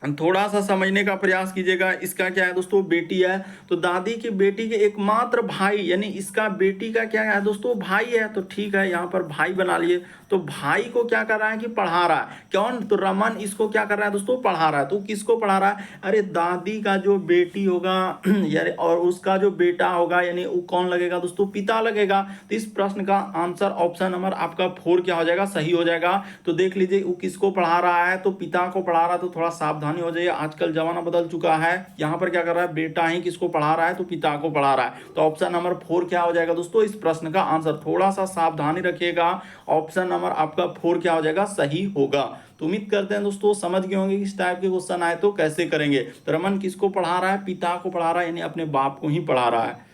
थोड़ा सा समझने का प्रयास कीजिएगा, इसका क्या है दोस्तों बेटी है। तो दादी की बेटी के एकमात्र भाई, यानी इसका बेटी का क्या है दोस्तों भाई है। तो ठीक है, यहाँ पर भाई बना लिए। तो भाई को क्या कर रहा है कि पढ़ा रहा है, कौन, तो रमन इसको क्या कर रहा है दोस्तों पढ़ा रहा है। तो किसको पढ़ा रहा है, अरे दादी का जो बेटी होगा यानी और उसका जो बेटा होगा, यानी वो कौन लगेगा दोस्तों, पिता लगेगा। तो इस प्रश्न का आंसर ऑप्शन नंबर आपका 4 क्या हो जाएगा, सही हो जाएगा। तो देख लीजिए वो किसको पढ़ा रहा है, तो पिता को पढ़ा रहा है। तो थोड़ा सावधानी हो जाइए, आजकल जमाना बदल चुका है। यहाँ पर क्या कर रहा है, बेटा ही किसको पढ़ा रहा है, तो पिता को पढ़ा रहा है। तो ऑप्शन नंबर 4 क्या हो जाएगा दोस्तों इस प्रश्न का आंसर। थोड़ा सा सावधानी रखिएगा, ऑप्शन नंबर आपका 4 क्या हो जाएगा, सही होगा। तो उम्मीद करते हैं दोस्तों समझ गए होंगे कि इस टाइप के क्वेश्चन आए तो कैसे करेंगे। तो रमन किसको पढ़ा रहा है, पिता को पढ़ा रहा है, यानी अपने बाप को ही पढ़ा रहा है।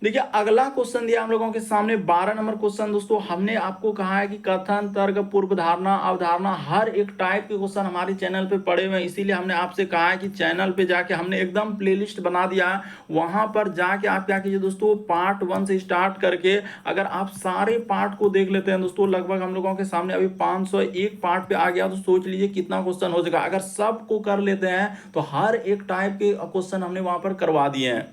देखिए अगला क्वेश्चन दिया हम लोगों के सामने 12 नंबर क्वेश्चन दोस्तों। हमने आपको कहा है कि कथन, तर्क, पूर्व धारणा, अवधारणा, हर एक टाइप के क्वेश्चन हमारे चैनल पे पड़े हुए हैं। इसीलिए हमने आपसे कहा है कि चैनल पे जाके हमने एकदम प्लेलिस्ट बना दिया है, वहां पर जाके आप क्या कीजिए दोस्तों, पार्ट 1 से स्टार्ट करके अगर आप सारे पार्ट को देख लेते हैं दोस्तों, लगभग हम लोगों के सामने अभी 501 पार्ट पे आ गया। तो सोच लीजिए कितना क्वेश्चन हो जाएगा। अगर सबको कर लेते हैं तो हर एक टाइप के क्वेश्चन हमने वहां पर करवा दिए हैं।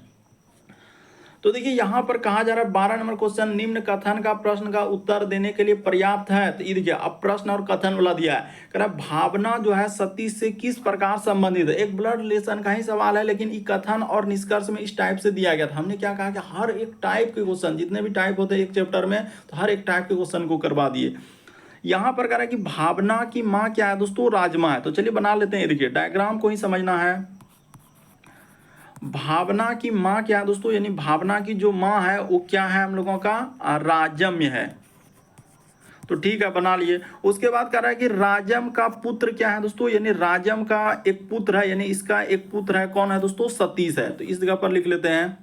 तो देखिए यहां पर कहा जा रहा है 12 नंबर क्वेश्चन, निम्न कथन का प्रश्न का उत्तर देने के लिए पर्याप्त है। तो ये देखिए अब प्रश्न और कथन वाला दिया है, कह रहा है भावना जो है सतीश से किस प्रकार संबंधित है। एक ब्लड रिलेशन का ही सवाल है, लेकिन ये कथन और निष्कर्ष में इस टाइप से दिया गया था। हमने क्या कहा कि हर एक टाइप के क्वेश्चन, जितने भी टाइप होते हैं एक चैप्टर में, तो हर एक टाइप के क्वेश्चन को करवा दिए। यहां पर कह रहा है कि भावना की माँ क्या है दोस्तों, राजमा है। तो चलिए बना लेते हैं, देखिए डायग्राम को ही समझना है। भावना की माँ क्या है दोस्तों, यानी भावना की जो माँ है वो क्या है हम लोगों का, राजम्य है। तो ठीक है बना लिए। उसके बाद कह रहा है कि राजम का पुत्र क्या है दोस्तों, यानी राजम का एक पुत्र है, यानी इसका एक पुत्र है, कौन है दोस्तों, सतीश है। तो इस जगह पर लिख लेते हैं,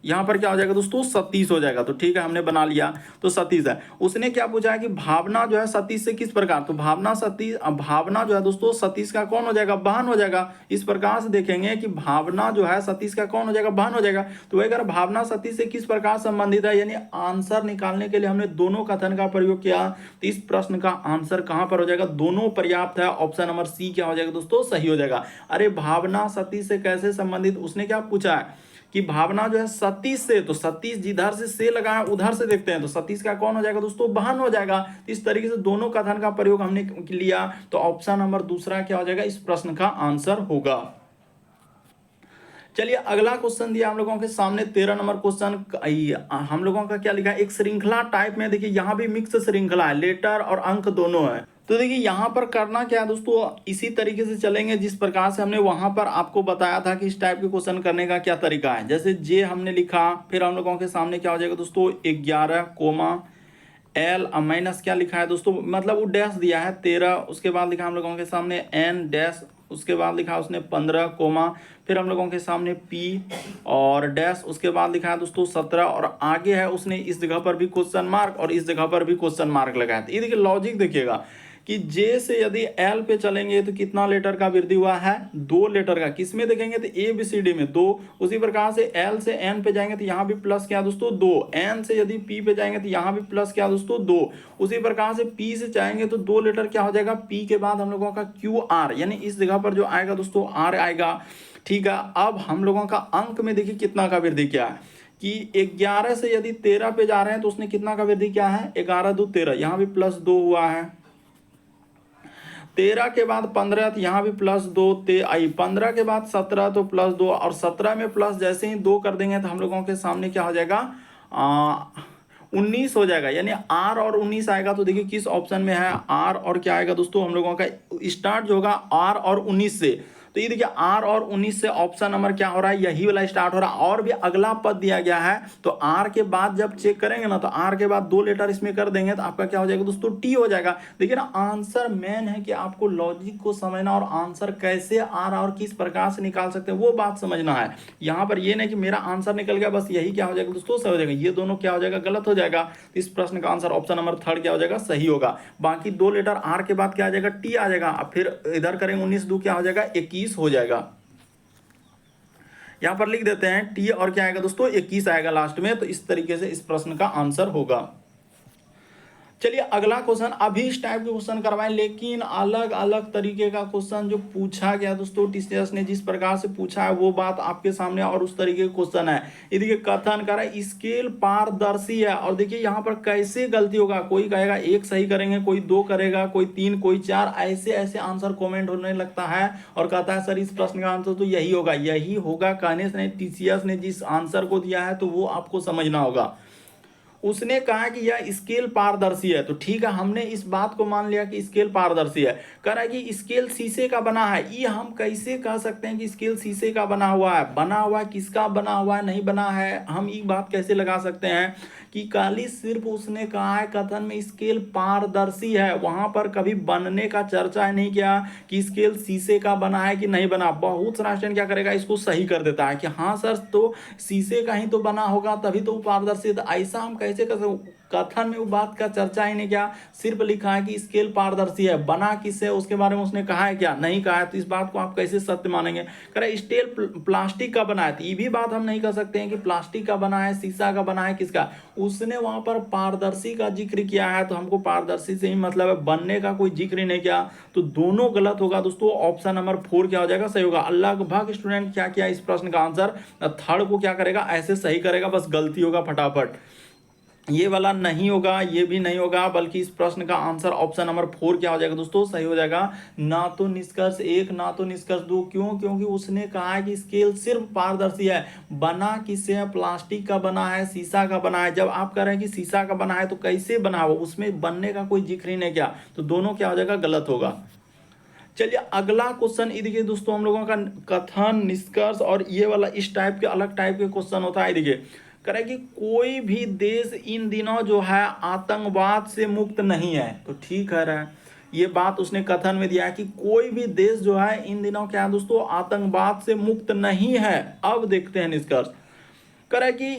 यहाँ पर क्या हो जाएगा दोस्तों, सतीश हो जाएगा। तो ठीक है हमने बना लिया, तो सतीश है। उसने क्या पूछा है कि भावना जो है सतीश से किस प्रकार, तो भावना जो है दोस्तों सतीश का कौन हो जाएगा, बहन हो जाएगा। इस प्रकार से देखेंगे कि भावना जो है सतीश का कौन हो जाएगा, बहन हो जाएगा। तो अगर भावना सतीश से किस प्रकार संबंधित है, यानी आंसर निकालने के लिए हमने दोनों कथन का प्रयोग किया। तो इस प्रश्न का आंसर कहां पर हो जाएगा, दोनों पर्याप्त है। ऑप्शन नंबर सी क्या हो जाएगा दोस्तों, सही हो जाएगा। अरे भावना सतीश से कैसे संबंधित, उसने क्या पूछा है कि भावना जो है सतीश से, तो सतीश जिधर से लगा है उधर से देखते हैं, तो सतीश का कौन हो जाएगा दोस्तों, बहन हो जाएगा। इस तरीके से दोनों कथन का प्रयोग हमने लिया, तो ऑप्शन नंबर दूसरा क्या हो जाएगा, इस प्रश्न का आंसर होगा। चलिए अगला क्वेश्चन दिया हम लोगों के सामने 13 नंबर क्वेश्चन। हम लोगों का क्या लिखा है, एक श्रृंखला टाइप में, देखिए यहाँ भी मिक्स श्रृंखला है, लेटर और अंक दोनों है। तो देखिए यहाँ पर करना क्या है दोस्तों, इसी तरीके से चलेंगे जिस प्रकार से हमने वहां पर आपको बताया था कि इस टाइप के क्वेश्चन करने का क्या तरीका है। जैसे जे हमने लिखा, फिर हम लोगों के सामने क्या हो जाएगा दोस्तों, 11 कोमा एल माइनस क्या लिखा है दोस्तों, मतलब वो डैश दिया है 13, उसके बाद लिखा हम लोगों के सामने एन डैश, उसके बाद लिखा उसने 15 कोमा, फिर हम लोगों के सामने पी और डैश, उसके बाद लिखा है दोस्तों 17, और आगे है उसने इस जगह पर भी क्वेश्चन मार्क और इस जगह पर भी क्वेश्चन मार्क लगाया था। ये देखिए लॉजिक देखिएगा कि जे से यदि एल पे चलेंगे तो कितना लेटर का वृद्धि हुआ है, 2 लेटर का। किस में देखेंगे तो ए बी सी डी में 2। उसी प्रकार से एल से एन पे जाएंगे तो यहाँ भी प्लस क्या दोस्तों 2। एन से यदि पी पे जाएंगे तो यहाँ भी प्लस क्या दोस्तों 2। उसी प्रकार से पी से जाएंगे तो 2 लेटर क्या हो जाएगा, पी के बाद हम लोगों का क्यू आर, यानी इस जगह पर जो आएगा दोस्तों आर आएगा। ठीक है, अब हम लोगों का अंक में देखिए कितना का वृद्धि क्या है कि 11 से यदि 13 पे जा रहे हैं तो उसने कितना का वृद्धि क्या है, 11 2 13, यहाँ भी प्लस 2 हुआ है। 13 के बाद 15 तो यहाँ भी प्लस 2, 15 के बाद 17 तो प्लस 2, और 17 में प्लस जैसे ही 2 कर देंगे तो हम लोगों के सामने क्या हो जाएगा, 19 हो जाएगा, यानी आर और 19 आएगा। तो देखिए किस ऑप्शन में है आर, और क्या आएगा दोस्तों, हम लोगों का स्टार्ट जो होगा आर और 19 से। तो ये देखिए आर और 19 से ऑप्शन नंबर क्या हो रहा है, यही वाला स्टार्ट हो रहा है। और भी अगला पद दिया गया है, तो आर के बाद जब चेक करेंगे ना, तो आर के बाद 2 लेटर इसमें कर देंगे तो आपका क्या हो जाएगा दोस्तों, टी हो जाएगा। देखिए ना, आंसर मेन है कि आपको लॉजिक को समझना और आंसर कैसे आ रहा और किस प्रकार से निकाल सकते हैं वो बात समझना है। यहाँ पर ये नहीं कि मेरा आंसर निकल गया बस यही क्या हो जाएगा दोस्तों, सही हो जाएगा। ये दोनों क्या हो जाएगा, गलत हो जाएगा। इस प्रश्न का आंसर ऑप्शन नंबर 3 क्या हो जाएगा, सही होगा। बाकी 2 लेटर आर के बाद क्या आ जाएगा, टी आ जाएगा। अब फिर इधर करेंगे 19 2 क्या हो जाएगा, 21 हो जाएगा। यहां पर लिख देते हैं टी, और क्या आएगा दोस्तों, 21 आएगा लास्ट में। तो इस तरीके से इस प्रश्न का आंसर होगा। चलिए अगला क्वेश्चन, अभी इस टाइप के क्वेश्चन करवाएं, लेकिन अलग अलग तरीके का क्वेश्चन जो पूछा गया दोस्तों, टीचर्स ने जिस प्रकार से पूछा है वो बात आपके सामने और उस तरीके का क्वेश्चन है। ये देखिए कथन कर रहा है स्केल पारदर्शी है, और देखिए यहाँ पर कैसे गलती होगा, कोई कहेगा 1 सही करेंगे, कोई 2 करेगा, कोई 3, कोई 4, ऐसे ऐसे आंसर कॉमेंट होने लगता है और कहता है सर इस प्रश्न का आंसर तो यही होगा। यही होगा कहने से नहीं, टीसीएस ने जिस आंसर को दिया है तो वो आपको समझना होगा। उसने कहा कि यह स्केल पारदर्शी है, तो ठीक है, हमने इस बात को मान लिया कि स्केल पारदर्शी है। कह रहा है कि स्केल शीशे का बना है। ये हम कैसे कह सकते हैं कि स्केल शीशे का बना हुआ है, बना हुआ है किसका बना हुआ है, नहीं बना है, हम ये बात कैसे लगा सकते हैं कि खाली सिर्फ उसने कहा है कथन में स्केल पारदर्शी है, वहां पर कभी बनने का चर्चा नहीं किया कि स्केल शीशे का बना है कि नहीं बना। बहुत सारा स्टूडेंट क्या करेगा, इसको सही कर देता है कि हाँ सर तो शीशे का ही तो बना होगा तभी तो पारदर्शी है। तो ऐसा हम कैसे कर सकते, कथन में वो बात का चर्चा ही नहीं किया, सिर्फ लिखा है कि स्केल पारदर्शी है, बना किससे उसके बारे में उसने कहा है क्या, नहीं कहा है। तो इस बात को आप कैसे सत्य मानेंगे। कह रहे स्टील प्लास्टिक का बना है, तो ये भी बात हम नहीं कर सकते हैं कि प्लास्टिक का बना है, शीशा का बना है, किसका। उसने वहां पर पारदर्शी का जिक्र किया है, तो हमको पारदर्शी से ही मतलब है, बनने का कोई जिक्र नहीं किया। तो दोनों गलत होगा दोस्तों। ऑप्शन नंबर 4 क्या हो जाएगा, सही होगा। लगभग स्टूडेंट क्या किया इस प्रश्न का आंसर, थर्ड को क्या करेगा, ऐसे सही करेगा, बस गलती होगा फटाफट। ये वाला नहीं होगा, ये भी नहीं होगा, बल्कि इस प्रश्न का आंसर ऑप्शन नंबर 4 क्या हो जाएगा दोस्तों, सही हो जाएगा। ना तो निष्कर्ष 1 ना तो निष्कर्ष 2, क्यों, क्योंकि उसने कहा है कि स्केल सिर्फ पारदर्शी है, बना किससे है, प्लास्टिक का बना है, शीशा का बना है। जब आप कह रहे हैं कि शीशा का बना है तो कैसे बना हो, उसमें बनने का कोई जिक्र ही नहीं किया, तो दोनों क्या हो जाएगा, गलत होगा। चलिए अगला क्वेश्चन, ये देखिए दोस्तों, हम लोगों का कथन निष्कर्ष और ये वाला इस टाइप के अलग टाइप के क्वेश्चन होता है। देखिए कह कि कोई भी देश इन दिनों जो है आतंकवाद से मुक्त नहीं है, तो ठीक है रहा, ये बात उसने कथन में दिया है कि कोई भी देश जो है इन दिनों क्या है दोस्तों, आतंकवाद से मुक्त नहीं है। अब देखते हैं निष्कर्ष। कह कि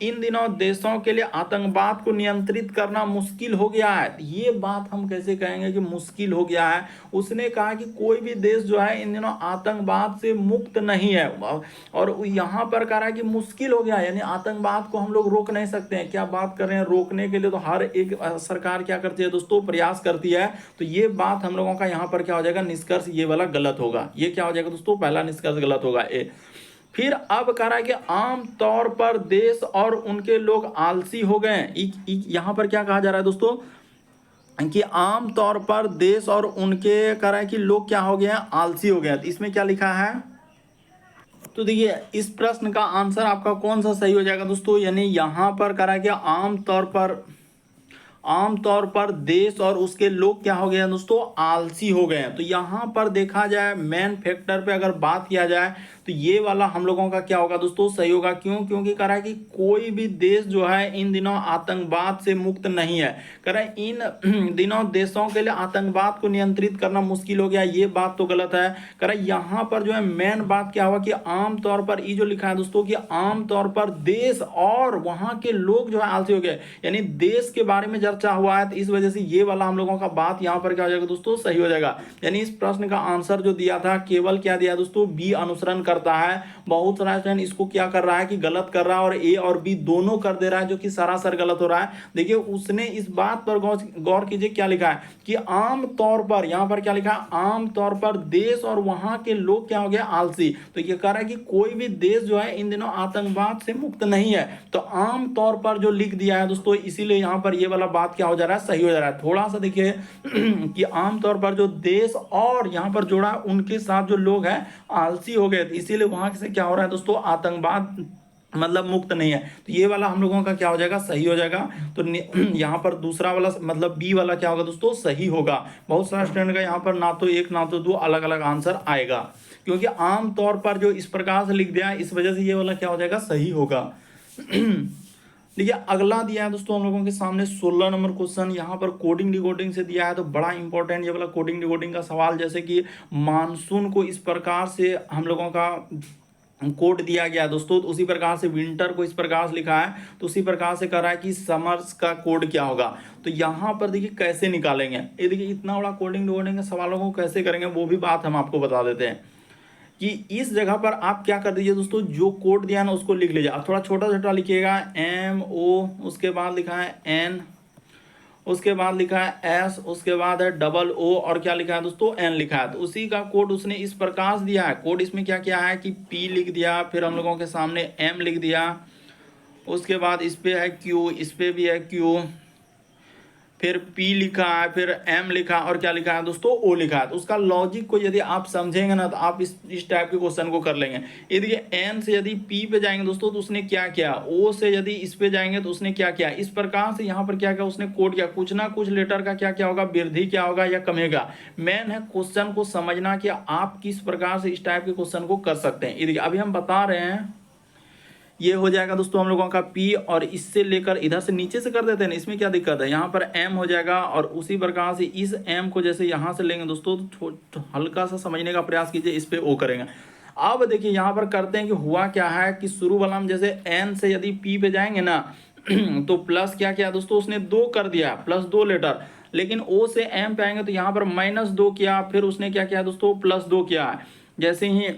इन दिनों देशों के लिए आतंकवाद को नियंत्रित करना मुश्किल हो गया है। ये बात हम कैसे कहेंगे कि मुश्किल हो गया है? उसने कहा कि कोई भी देश जो है इन दिनों आतंकवाद से मुक्त नहीं है, और यहाँ पर कह रहा है कि मुश्किल हो गया है, यानी आतंकवाद को हम लोग रोक नहीं सकते हैं। क्या बात कर रहे हैं? रोकने के लिए तो हर एक सरकार क्या करती है दोस्तों, प्रयास करती है। तो ये बात हम लोगों का यहाँ पर क्या हो जाएगा, निष्कर्ष ये वाला गलत होगा। ये क्या हो जाएगा दोस्तों, पहला निष्कर्ष गलत होगा ए। फिर अब कह रहा है कि आम तौर पर देश और उनके लोग आलसी हो गए हैं। यहां पर क्या कहा जा रहा है दोस्तों, कि आम तौर पर देश और उनके कह रहा है कि लोग क्या हो गए हैं, आलसी हो गए हैं। तो इसमें क्या लिखा है, तो देखिए इस प्रश्न का आंसर आपका कौन सा सही हो जाएगा दोस्तों, यानी यहां पर कह रहा है कि आमतौर पर देश और उसके लोग क्या हो गए हैं दोस्तों, आलसी हो गए हैं। तो यहां पर देखा जाए मेन फैक्टर पे अगर बात किया जाए तो ये वाला हम लोगों का क्या होगा दोस्तों, सही होगा। क्यों? क्योंकि कह रहा है कि कोई भी देश जो है इन दिनों आतंकवाद से मुक्त नहीं है। कह रहा है इन दिनों देशों के लिए आतंकवाद को नियंत्रित करना मुश्किल हो गया, ये बात तो गलत है। कह रहा है यहाँ पर जो है मेन बात क्या होगा कि आमतौर पर, ये जो लिखा है दोस्तों कि आमतौर पर देश और वहां के लोग जो है आलसी हो गए, यानी देश के बारे में चर्चा हुआ है। तो इस वजह से ये वाला हम लोगों का बात यहाँ पर क्या हो जाएगा दोस्तों, सही हो जाएगा। यानी इस प्रश्न का आंसर जो दिया था केवल क्या दिया दोस्तों, बी अनुसरण करता है। बहुत सारा स्टूडेंट इसको क्या कर रहा है कि गलत कर रहा है और ए और बी दोनों कर दे रहा है, जो कि सरासर गलत हो रहा है। देखिए उसने इस बात पर गौर कीजिए, क्या लिखा है कि आम तौर पर, यहां पर क्या लिखा है, आम तौर पर देश और वहां के लोग क्या हो गया, आलसी। तो ये कह रहा है कि कोई भी देश जो है इन दिनों आतंकवाद से मुक्त नहीं है। तो आम तौर पर जो लिख दिया है दोस्तों, इसीलिए यहां पर ये वाला बात क्या हो जा रहा है, सही हो जा रहा है। थोड़ा सा देखिए कि आमतौर पर जो देश और यहां पर जोड़ा उनके साथ जो लोग हैं आलसी हो गए, इसीलिए वहां से क्या हो रहा है दोस्तों, आतंकवाद मतलब मुक्त नहीं है। तो ये वाला हम लोगों का क्या हो जाएगा, सही हो जाएगा। तो यहाँ पर दूसरा वाला मतलब बी वाला क्या होगा दोस्तों, सही होगा। बहुत सारे स्टूडेंट का यहाँ पर ना तो एक ना तो दो अलग अलग आंसर आएगा, क्योंकि आम तौर पर जो इस प्रकार से लिख दिया है, इस वजह से ये वाला क्या हो जाएगा, सही होगा। देखिए अगला दिया है दोस्तों हम लोगों के सामने 16 नंबर क्वेश्चन। यहाँ पर कोडिंग डिकोडिंग से दिया है, तो बड़ा इंपॉर्टेंट ये वाला कोडिंग डिकोडिंग का सवाल। जैसे कि मानसून को इस प्रकार से हम लोगों का कोड दिया गया दोस्तों, तो उसी प्रकार से विंटर को इस प्रकार से लिखा है, तो उसी प्रकार से कह रहा है कि समर्स का कोड क्या होगा। तो यहाँ पर देखिए कैसे निकालेंगे, ये देखिए इतना बड़ा कोडिंग डिकोडिंग के सवालों को कैसे करेंगे वो भी बात हम आपको बता देते हैं। कि इस जगह पर आप क्या कर दीजिए दोस्तों, जो कोड दिया ना उसको लिख लीजिए। आप थोड़ा छोटा छोटा लिखिएगा, MO, उसके बाद लिखा है N, उसके बाद लिखा है S, उसके बाद है O, और क्या लिखा है दोस्तों, N लिखा है। तो उसी का कोड उसने इस प्रकार से दिया है। कोड इसमें क्या किया है कि P लिख दिया, फिर हम लोगों के सामने M लिख दिया, उसके बाद इस पे है Q, इस पे भी है Q, फिर P लिखा है, फिर M लिखा, और क्या लिखा है दोस्तों, O लिखा है। तो उसका लॉजिक को यदि आप समझेंगे ना, तो आप इस टाइप के क्वेश्चन को कर लेंगे। ये देखिए N से यदि P पे जाएंगे दोस्तों, तो उसने क्या किया, O से यदि इस पे जाएंगे तो उसने क्या किया, इस प्रकार से यहाँ पर क्या किया, उसने कोड किया। कुछ ना कुछ लेटर का क्या क्या होगा, वृद्धि क्या होगा या कमेगा। मेन है क्वेश्चन को समझना कि आप किस प्रकार से इस टाइप के क्वेश्चन को कर सकते हैं। ये देखिए अभी हम बता रहे हैं, ये हो जाएगा दोस्तों हम लोगों का P, और इससे लेकर इधर से नीचे से कर देते हैं, इसमें क्या दिक्कत है। यहाँ पर M हो जाएगा, और उसी प्रकार से इस M को जैसे यहाँ से लेंगे दोस्तों, तो हल्का सा समझने का प्रयास कीजिए, इस पे O करेंगे। अब देखिए यहाँ पर करते हैं कि हुआ क्या है कि शुरू वाला हम जैसे N से यदि P पे जाएंगे ना तो प्लस क्या किया दोस्तों, उसने 2 कर दिया, प्लस 2 लेटर। लेकिन O से M पे आएंगे तो यहाँ पर -2 किया, फिर उसने क्या किया दोस्तों, +2 किया। जैसे ही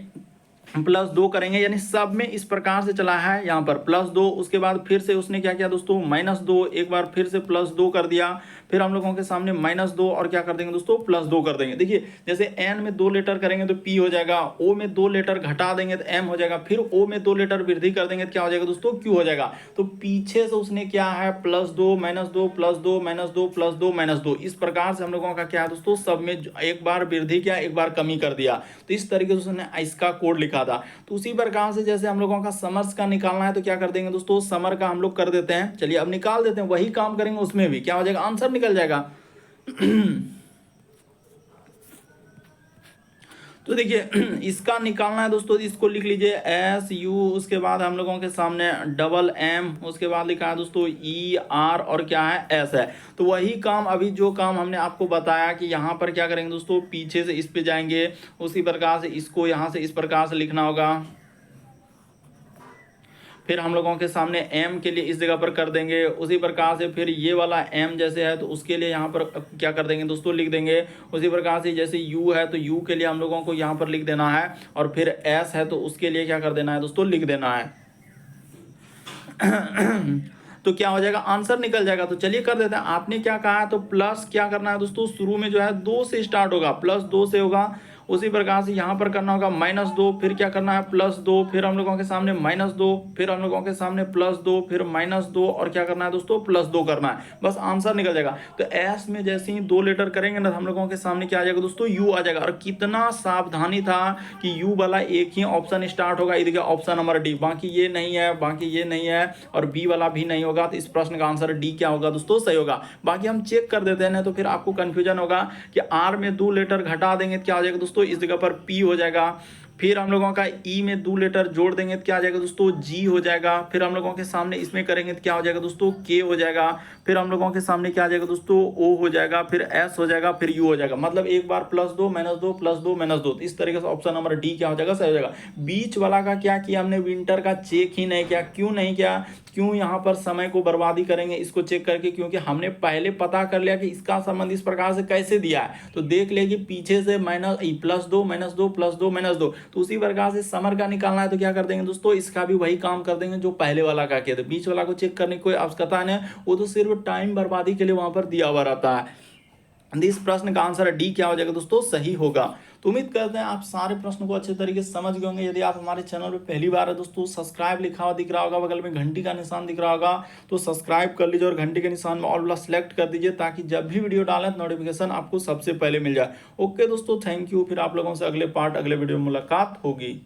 +2 करेंगे, यानी सब में इस प्रकार से चला है। यहाँ पर +2, उसके बाद फिर से उसने क्या किया दोस्तों, -2, एक बार फिर से +2 कर दिया, फिर हम लोगों के सामने -2, और क्या कर देंगे दोस्तों, +2 कर देंगे। देखिए जैसे N में 2 लेटर करेंगे तो P हो जाएगा, O में 2 लेटर घटा देंगे तो M हो जाएगा, फिर O में 2 लेटर वृद्धि कर देंगे तो क्या हो जाएगा दोस्तों, Q हो जाएगा। तो पीछे से उसने क्या है, +2 -2 +2 -2 +2 -2, इस प्रकार से हम लोगों का क्या है दोस्तों, सब में एक बार वृद्धि किया, एक बार कमी कर दिया। तो इस तरीके से उसने इसका कोड लिखा था। तो उसी प्रकार से जैसे हम लोगों का समर्स का निकालना है, तो क्या कर देंगे दोस्तों, समर का हम लोग कर देते हैं। चलिए अब निकाल देते हैं, वही काम करेंगे, उसमें भी क्या हो जाएगा, आंसर निकल जाएगा। तो देखिए इसका निकालना है दोस्तों, इसको लिख लीजिए SU, उसके बाद हम लोगों के सामने MM, उसके बाद लिखा है दोस्तों ER, और क्या है S है। तो वही काम, अभी जो काम हमने आपको बताया कि यहाँ पर क्या करेंगे दोस्तों, पीछे से इस पे जाएंगे, उसी प्रकार से इसको यहाँ से इस प्रकार से लिखना होगा। फिर हम लोगों के सामने m के लिए इस जगह पर कर देंगे। उसी प्रकार से फिर ये वाला m जैसे है तो उसके लिए यहाँ पर क्या कर देंगे दोस्तों, लिख देंगे। उसी प्रकार से जैसे u है तो u के लिए हम लोगों को यहाँ पर लिख देना है, और फिर s है तो उसके लिए क्या कर देना है दोस्तों, लिख देना है। तो क्या हो जाएगा, आंसर निकल जाएगा। तो चलिए कर देते हैं। आपने क्या कहा है, तो प्लस क्या करना है दोस्तों, शुरू में जो है 2 से स्टार्ट होगा, +2 से होगा। उसी प्रकार से यहाँ पर करना होगा -2, फिर क्या करना है +2, फिर हम लोगों के सामने -2, फिर हम लोगों के सामने +2, फिर -2, और क्या करना है दोस्तों, +2 करना है। बस आंसर निकल जाएगा। तो एस में जैसे ही 2 लेटर करेंगे ना, हम लोगों के सामने क्या आ जाएगा दोस्तों, यू आ जाएगा। और कितना सावधानी था कि यू वाला एक ही ऑप्शन स्टार्ट होगा, ये देखिए ऑप्शन नंबर डी, बाकी ये नहीं है, बाकी ये नहीं है, और बी वाला भी नहीं होगा। तो इस प्रश्न का आंसर डी क्या होगा दोस्तों, सही होगा। बाकी हम चेक कर देते हैं ना, तो फिर आपको कंफ्यूजन होगा कि आर में 2 लेटर घटा देंगे तो क्या हो जाएगा दोस्तों, इस जगह पर पी हो जाएगा। फिर हम लोगों का ई में 2 लेटर जोड़ देंगे तो क्या आ जाएगा दोस्तों, जी हो जाएगा। फिर हम लोगों के सामने इसमें करेंगे तो क्या हो जाएगा दोस्तों, के हो जाएगा। फिर हम लोगों के सामने क्या आ जाएगा दोस्तों, ओ हो जाएगा, फिर एस हो जाएगा, फिर यू हो जाएगा। मतलब एक बार +2 -2 +2 -2, इस तरीके से ऑप्शन नंबर डी क्या हो जाएगा, सही हो जाएगा। बीच वाला का क्या किया हमने, विंटर का चेक ही नहीं किया। क्यों नहीं किया, क्यों यहाँ पर समय को बर्बादी करेंगे इसको चेक करके, क्योंकि हमने पहले पता कर लिया कि इसका संबंध इस प्रकार से कैसे दिया है। तो देख ले कि पीछे से +2 -2 +2 -2, तो उसी प्रकार से समर का निकालना है। तो क्या कर देंगे दोस्तों, इसका भी वही काम कर देंगे जो पहले वाला का किया था। बीच वाला को चेक करने की कोई आवश्यकता नहीं, वो तो सिर्फ टाइम बर्बादी के लिए वहां पर दिया हुआ रहता है। इस प्रश्न का आंसर डी क्या हो जाएगा दोस्तों, सही होगा। तो उम्मीद करते हैं आप सारे प्रश्न को अच्छे तरीके से समझ गए होंगे। यदि आप हमारे चैनल पे पहली बार है दोस्तों, सब्सक्राइब लिखा हुआ दिख रहा होगा, बगल में घंटी का निशान दिख रहा होगा, तो सब्सक्राइब कर लीजिए और घंटी के निशान में ऑल वाला सेलेक्ट कर दीजिए, ताकि जब भी वीडियो डालें तो नोटिफिकेशन आपको सबसे पहले मिल जाए। ओके दोस्तों, थैंक यू। फिर आप लोगों से अगले वीडियो में मुलाकात होगी।